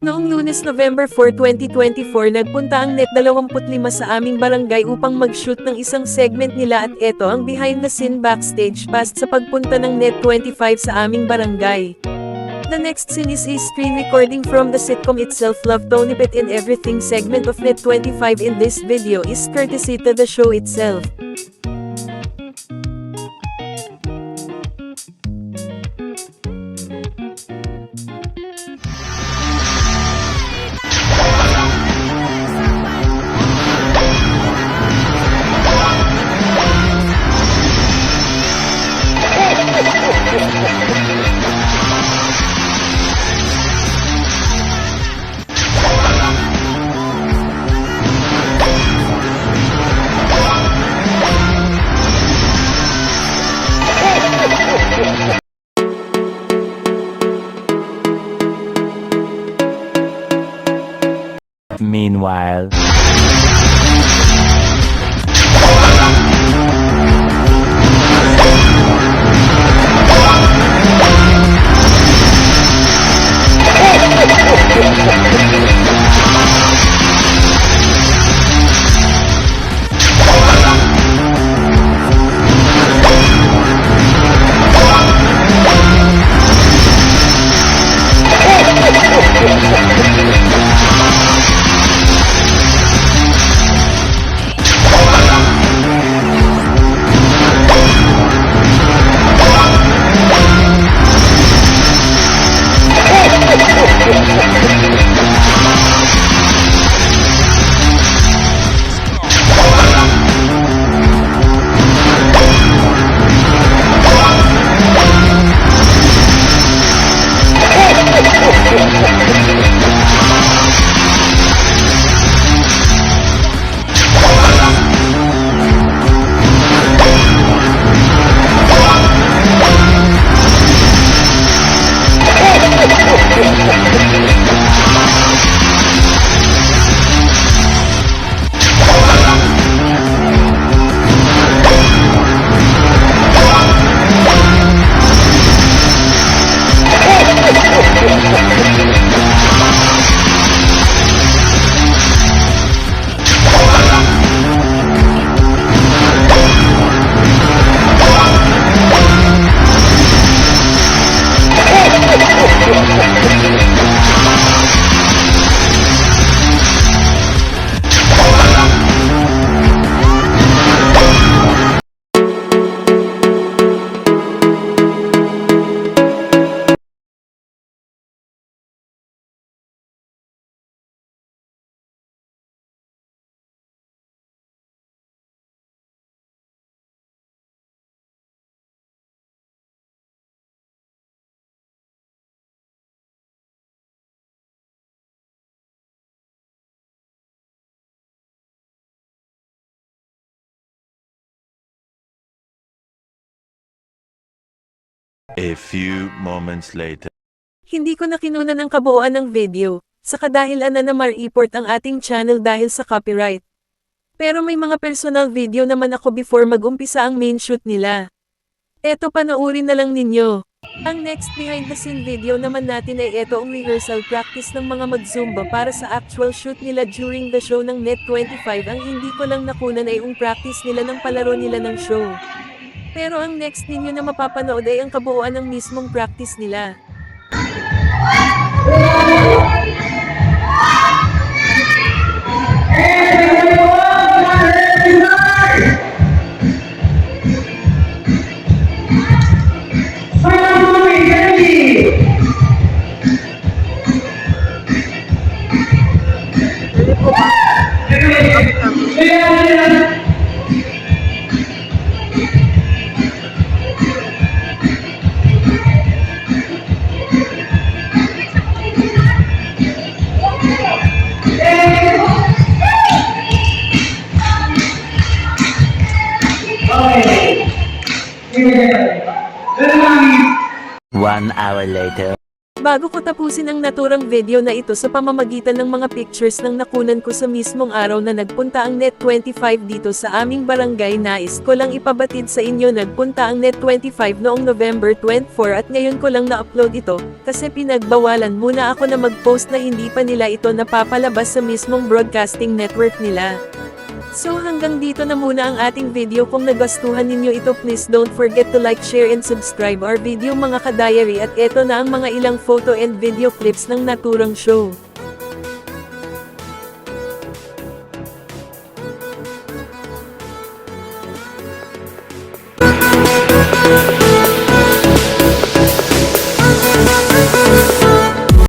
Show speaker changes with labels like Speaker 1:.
Speaker 1: Noong Lunes November 4, 2024 nagpunta ang Net25 sa aming barangay upang mag-shoot ng isang segment nila at eto ang behind the scene backstage past sa pagpunta ng Net25 sa aming barangay. The next scene is a screen recording from the sitcom itself. Love Tony Pet in Everything segment of Net25 in this video is courtesy to the show itself.
Speaker 2: Meanwhile,
Speaker 3: a few moments later.
Speaker 1: Hindi ko na kinunan ang kabuuan ng video, sa kadahilan na ma-report ang ating channel dahil sa copyright. Pero may mga personal video naman ako before mag-umpisa ang main shoot nila. Eto, panoorin na lang ninyo. Ang next behind the scene video naman natin ay eto ang rehearsal practice ng mga mag-zumba para sa actual shoot nila during the show ng Net25. Ang hindi ko lang nakunan ay ang practice nila ng palaro nila ng show. Pero ang next ninyo na mapapanood ay ang kabuuan ng mismong practice nila.
Speaker 2: One hour later.
Speaker 1: Bago ko tapusin ang naturang video na ito sa pamamagitan ng mga pictures ng nakunan ko sa mismong araw na nagpunta ang Net25 dito sa aming barangay, nais ko lang ipabatid sa inyo nagpunta ang Net25 noong November 24 at ngayon ko lang na-upload ito, kasi pinagbawalan muna ako na mag-post na hindi pa nila ito napapalabas sa mismong broadcasting network nila. So hanggang dito na muna ang ating video. Kung nagustuhan ninyo ito, please don't forget to like, share and subscribe our video mga ka-diary, at eto na ang mga ilang photo and video clips ng naturang show.